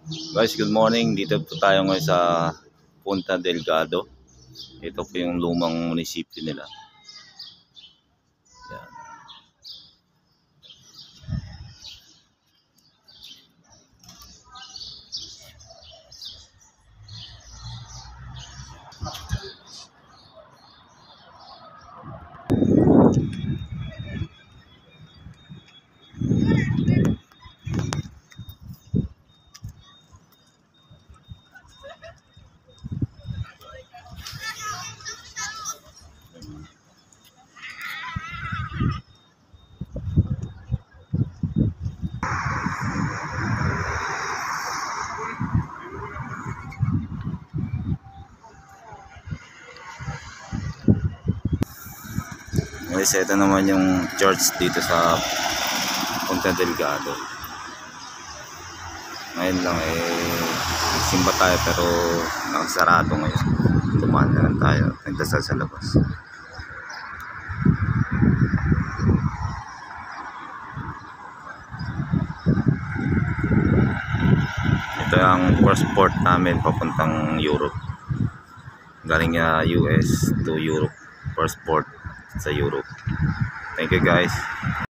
Guys, good morning. Dito po tayo ngayon sa Punta Delgado. Ito po yung lumang munisipyo nila. Yan. Guys, ito naman yung church dito sa Punta Delgado. Ngayon lang simba tayo pero nakasarado ngayon. Tumaan na lang tayo. Nagdasal sa labas. Ito ang first port namin papuntang Europe. Galing US to Europe. First port sa Europe. Thank you guys.